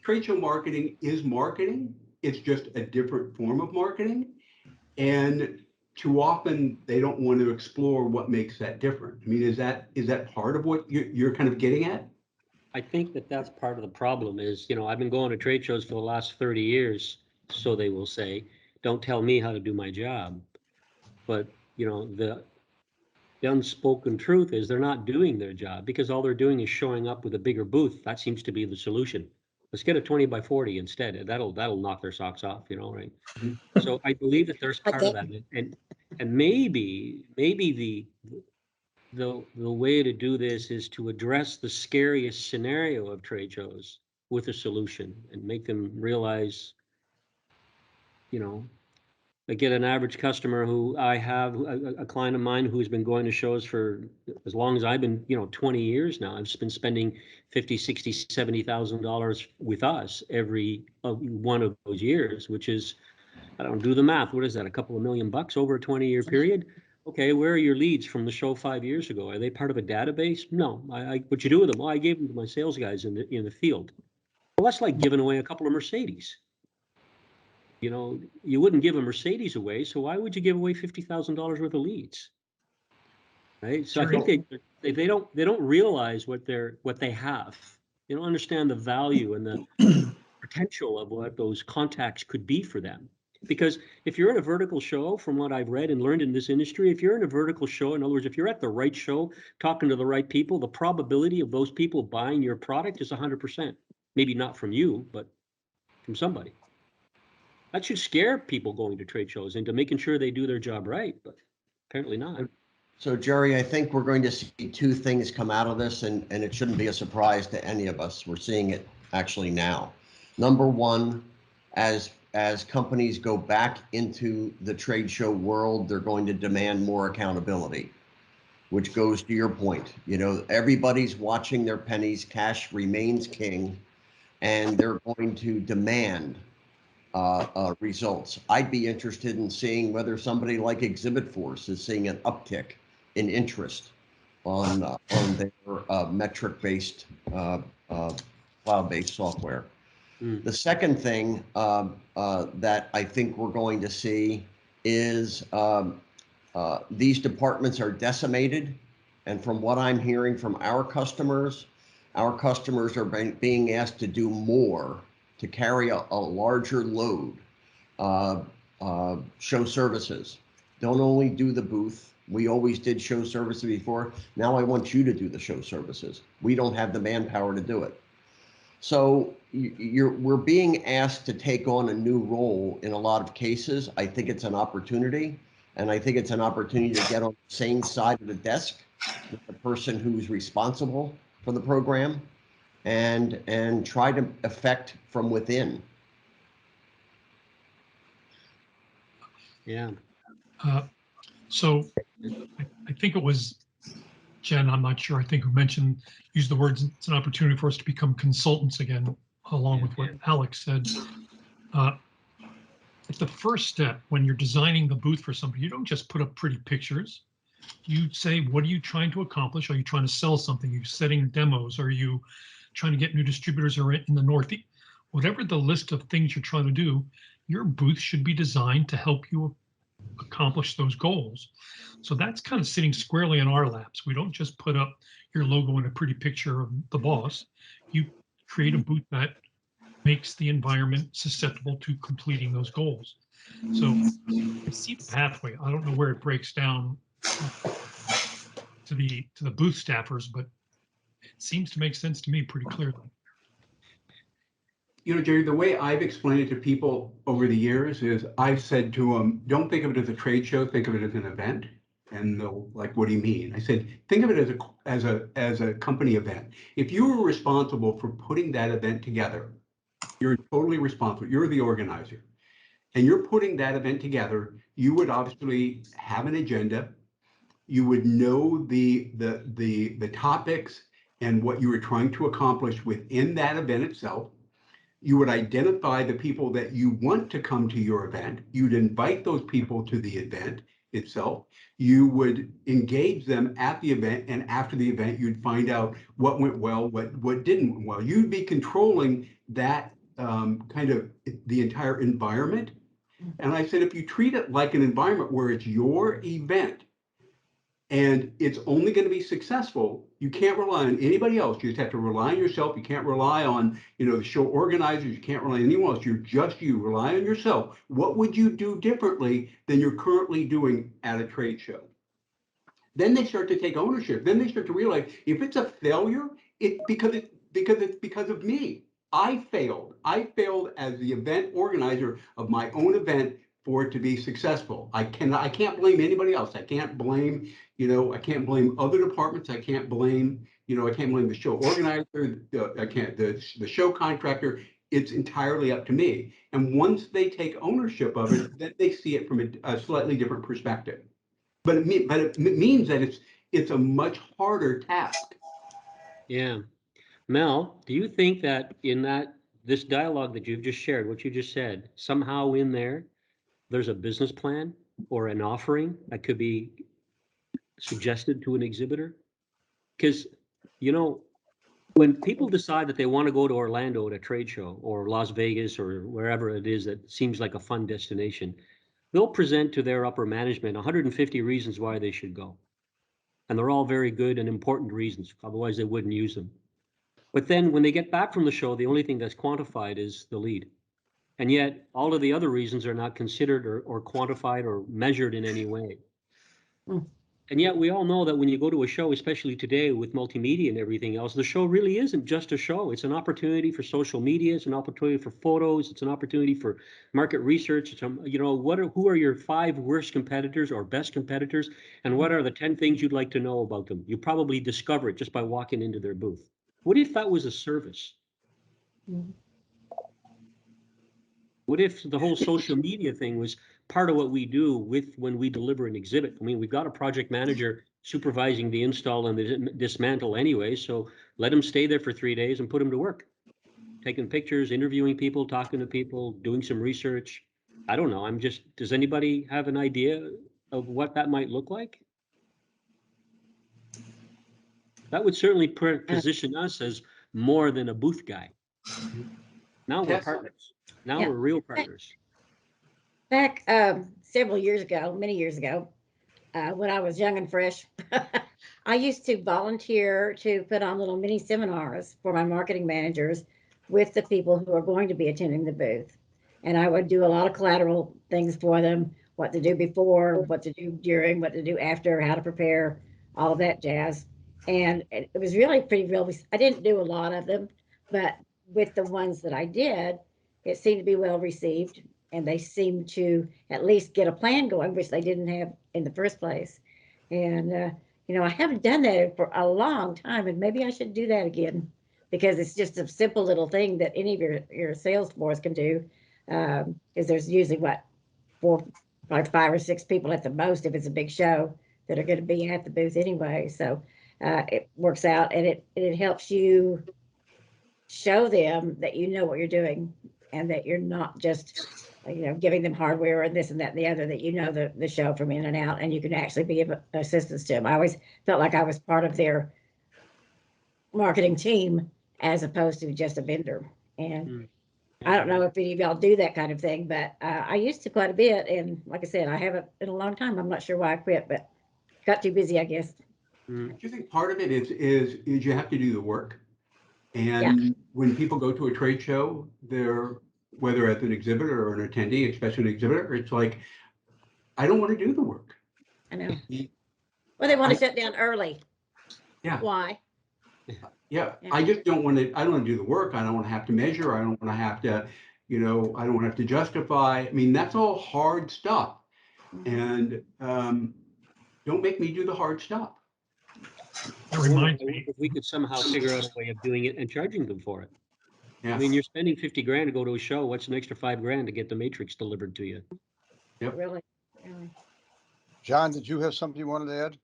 trade show marketing is marketing. It's just a different form of marketing. And too often they don't want to explore what makes that different. I mean, is that part of what you're kind of getting at?
I think that's part of the problem is, I've been going to trade shows for the last 30 years, so they will say, don't tell me how to do my job. But, the unspoken truth is they're not doing their job because all they're doing is showing up with a bigger booth. That seems to be the solution. Let's get a 20 by 40 instead. That'll knock their socks off, right?
Mhm.
So I believe that there's part of that. And maybe the way to do this is to address the scariest scenario of trade shows with a solution and make them realize, I get an average customer who I have, a client of mine who's been going to shows for as long as I've been, 20 years now. I've been spending $50,000, $60,000, $70,000 with us every one of those years, which is, I don't do the math. What is that? A couple of $1 million over a 20-year period? Okay, where are your leads from the show 5 years ago? Are they part of a database? No. What you do with them? Well, I gave them to my sales guys in the field. Well, that's like giving away a couple of Mercedes. You wouldn't give a Mercedes away, so why would you give away $50,000 worth of leads? Right? So I think they don't realize what they have. They don't understand the value and the potential of what those contacts could be for them. Because if you're in a vertical show, from what I've read and learned in this industry, if you're in a vertical show, in other words, if you're at the right show, talking to the right people, the probability of those people buying your product is 100%. Maybe not from you, but from somebody. That should scare people going to trade shows into making sure they do their job right, but apparently not.
So Jerry, I think we're going to see two things come out of this, and it shouldn't be a surprise to any of us. We're seeing it actually now. Number one, as companies go back into the trade show world, they're going to demand more accountability, which goes to your point. Everybody's watching their pennies. Cash remains king, and they're going to demand results. I'd be interested in seeing whether somebody like Exhibit Force is seeing an uptick in interest on their metric-based cloud-based software. The second thing that I think we're going to see is these departments are decimated, and from what I'm hearing from our customers are being asked to do more, to carry a larger load. Show services. Don't only do the booth. We always did show services before. Now I want you to do the show services. We don't have the manpower to do it. So we're being asked to take on a new role in a lot of cases. I think it's an opportunity, and I think it's an opportunity to get on the same side of the desk with the person who's responsible for the program and try to affect from within.
Yeah.
So I think it was Jen, I'm not sure, I think who used the words, it's an opportunity for us to become consultants again, along with what Alex said. It's the first step when you're designing the booth for somebody. You don't just put up pretty pictures. You say, what are you trying to accomplish? Are you trying to sell something? Are you setting demos? Are you trying to get new distributors are in the Northeast, whatever the list of things you're trying to do, your booth should be designed to help you accomplish those goals. So that's kind of sitting squarely in our laps. We don't just put up your logo and a pretty picture of the boss. You create a booth that makes the environment susceptible to completing those goals. So I see the pathway. I don't know where it breaks down to the booth staffers, but it seems to make sense to me pretty clearly.
You know, Jerry, the way I've explained it to people over the years is I've said to them, don't think of it as a trade show, think of it as an event. And they'll like, what do you mean? I said, think of it as a company event. If you were responsible for putting that event together, you're totally responsible. You're the organizer. And you're putting that event together, you would obviously have an agenda. You would know the topics and what you were trying to accomplish within that event itself. You would identify the people that you want to come to your event. You'd invite those people to the event itself. You would engage them at the event, and after the event, you'd find out what went well, what didn't went well. You'd be controlling that kind of the entire environment. And I said, if you treat it like an environment where it's your event and it's only going to be successful, you can't rely on anybody else. You just have to rely on yourself. You can't rely on, the show organizers. You can't rely on anyone else. You're just you. Rely on yourself. What would you do differently than you're currently doing at a trade show? Then they start to take ownership. Then they start to realize if it's a failure, it's because of me. I failed. I failed as the event organizer of my own event for it to be successful. I can't blame anybody else. I can't blame, I can't blame other departments. I can't blame, I can't blame the show organizer. I can't, the show contractor. It's entirely up to me. And once they take ownership of it, then they see it from a slightly different perspective. But it means that it's a much harder task.
Yeah. Mel, do you think that in this dialogue that you've just shared, what you just said, somehow in there's a business plan or an offering that could be suggested to an exhibitor? Because, when people decide that they want to go to Orlando at a trade show or Las Vegas or wherever it is that seems like a fun destination, they'll present to their upper management 150 reasons why they should go. And they're all very good and important reasons. Otherwise, they wouldn't use them. But then when they get back from the show, the only thing that's quantified is the lead. And yet all of the other reasons are not considered or quantified or measured in any way.
Mm.
And yet we all know that when you go to a show, especially today with multimedia and everything else, the show really isn't just a show. It's an opportunity for social media. It's an opportunity for photos. It's an opportunity for market research. It's, who are your 5 worst competitors or best competitors? And what are the 10 things you'd like to know about them? You probably discover it just by walking into their booth. What if that was a service?
Mhm.
What if the whole social media thing was part of what we do when we deliver an exhibit? I mean, we've got a project manager supervising the install and the dismantle anyway, so let him stay there for 3 days and put him to work. Taking pictures, interviewing people, talking to people, doing some research. I don't know. Does anybody have an idea of what that might look like? That would certainly position us as more than a booth guy. Now we're
Yes.
partners. Now
Yeah.
we're real partners.
Back several years ago, many years ago, when I was young and fresh, I used to volunteer to put on little mini seminars for my marketing managers with the people who are going to be attending the booth. And I would do a lot of collateral things for them, what to do before, what to do during, what to do after, how to prepare, all of that jazz. And it was really pretty real. I didn't do a lot of them, but with the ones that I did, it seemed to be well received. And they seemed to at least get a plan going, which they didn't have in the first place. And, I haven't done that for a long time, and maybe I should do that again because it's just a simple little thing that any of your sales force can do. Because there's usually like 5 or 6 people at the most if it's a big show that are going to be at the booth anyway. So it works out, and it helps you show them that you know what you're doing and that you're not just giving them hardware and this and that and the other, that the show from in and out, and you can actually be of assistance to them. I always felt like I was part of their marketing team as opposed to just a vendor. And
Mm.
I don't know if any of y'all do that kind of thing, but I used to quite a bit. And like I said, I haven't in a long time. I'm not sure why I quit, but got too busy, I guess.
Mm.
Do you think part of it is you have to do the work? And when people go to a trade show, they're, whether as an exhibitor or an attendee, especially an exhibitor, it's like, I don't want to do the work.
I know. Well, they want
I-
to shut down early.
Yeah.
Why?
Yeah,
Yeah.
I just don't want to, I don't want to do the work. I don't want to have to measure. I don't want to have to, I don't want to have to justify. I mean, that's all hard stuff. And don't make me do the hard stuff.
That
I wonder
reminds me,
if we could somehow figure out a way of doing it and charging them for it. I
Yeah.
mean, you're spending 50 grand to go to a show. What's an extra 5 grand to get the matrix delivered to you?
Yep.
Really? Really?
John, did you have something you wanted to add?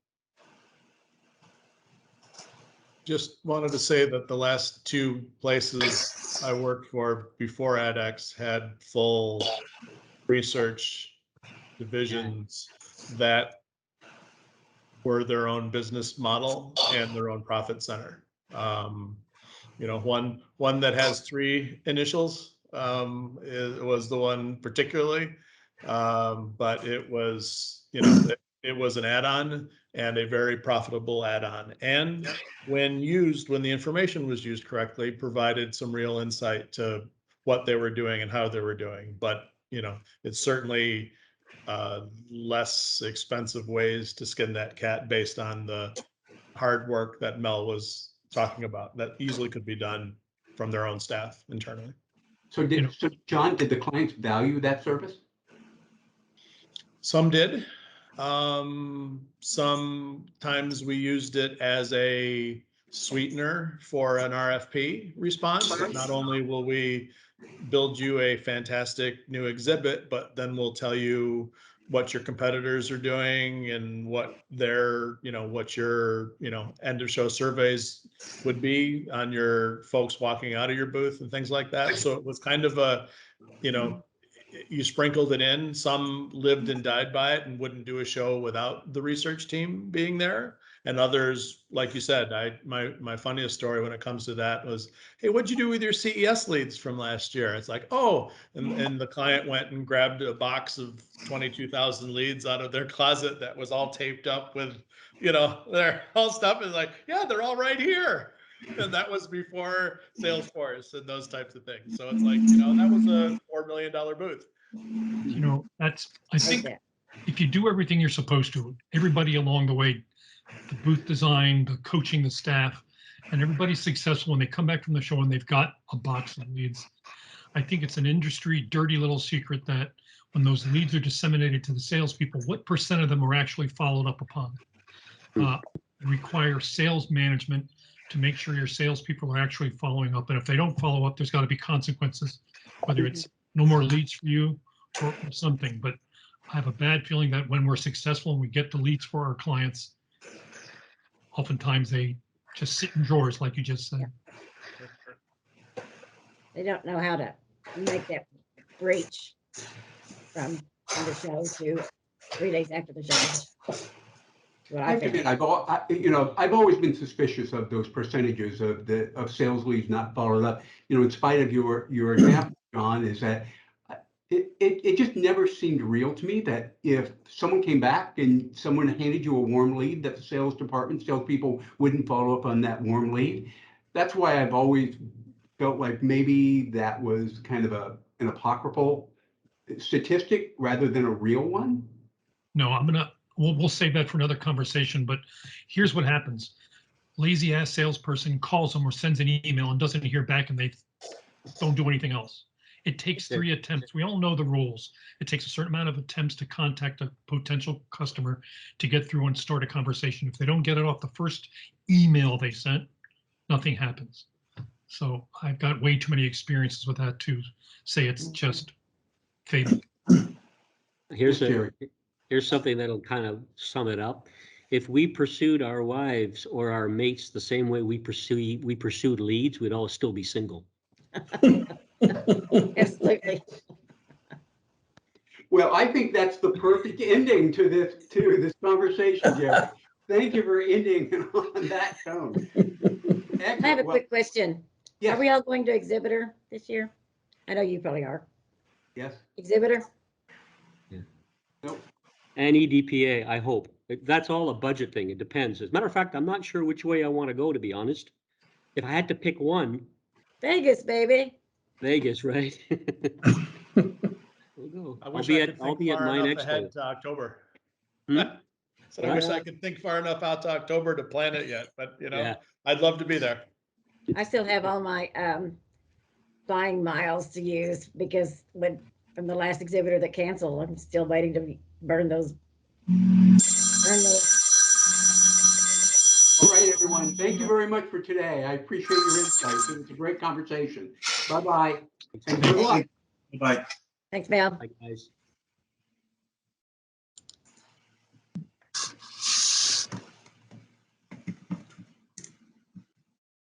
Just wanted to say that the last 2 places I worked for before AdX had full research divisions that were their own business model and their own profit center. One that has 3 initials was the one particularly, but it was, it was an add-on and a very profitable add-on. And when the information was used correctly, provided some real insight to what they were doing and how they were doing. But, it's certainly less expensive ways to skin that cat based on the hard work that Mel was talking about that easily could be done from their own staff internally.
So John, did the clients value that service?
Some did. Sometimes we used it as a sweetener for an RFP response. That not only will we build you a fantastic new exhibit, but then we'll tell you what your competitors are doing and what their, what your, end of show surveys would be on your folks walking out of your booth and things like that. So it was kind of a, you sprinkled it in. Some lived and died by it and wouldn't do a show without the research team being there. And others, like you said, my funniest story when it comes to that was, hey, what'd you do with your CES leads from last year? It's like, oh, and the client went and grabbed a box of 22,000 leads out of their closet that was all taped up with, their whole stuff is like, yeah, they're all right here. And that was before Salesforce and those types of things. So it's like, that was a $4 million booth.
I think if you do everything you're supposed to, everybody along the way, the booth design, the coaching, the staff, and everybody's successful when they come back from the show and they've got a box of leads. I think it's an industry dirty little secret that when those leads are disseminated to the salespeople, what % of them are actually followed up upon? Require sales management to make sure your salespeople are actually following up. And if they don't follow up, there's got to be consequences, whether it's no more leads for you or something. But I have a bad feeling that when we're successful and we get the leads for our clients, oftentimes they just sit in drawers, like you just said.
They don't know how to make that breach from the show to 3 days after the show.
I have to admit, I've always been suspicious of those percentages of sales leads not followed up. In spite of your example, John, is that it just never seemed real to me that if someone came back and someone handed you a warm lead, that the salespeople wouldn't follow up on that warm lead. That's why I've always felt like maybe that was kind of an apocryphal statistic rather than a real one.
No, we'll save that for another conversation, but here's what happens. Lazy ass salesperson calls them or sends an email and doesn't hear back and they don't do anything else. It takes 3 attempts. We all know the rules. It takes a certain amount of attempts to contact a potential customer to get through and start a conversation. If they don't get it off the first email they sent, nothing happens. So I've got way too many experiences with that to say it's just fatal.
Here's something that'll kind of sum it up. If we pursued our wives or our mates the same way we pursued leads, we'd all still be single.
Absolutely.
Well, I think that's the perfect ending to this conversation, Jerry. Thank you for ending on that tone.
I have a quick question.
Yes,
Are we all going to exhibitor this year? I know you probably are.
yes.
Exhibitor?
Nope.
And EDPA, I hope. That's all a budget thing. It depends. As a matter of fact, I'm not sure which way I want to go, to be honest. If I had to pick one,
Vegas, baby.
Vegas, right? We'll go.
I
I'll
wish
be
I
at,
could
I'll
think
be at
far
Mine
enough
Expo.
ahead to October.
Hmm?
So I wish I could think far enough out to October to plan it yet, but
Yeah.
I'd love to be there.
I still have all my buying miles to use because from the last exhibitor that canceled, I'm still waiting to burn those.
All right, everyone. Thank you very much for today. I appreciate your insights. It was a great conversation. Bye-bye and good luck.
Bye.
Thanks, Mel.
Bye, guys.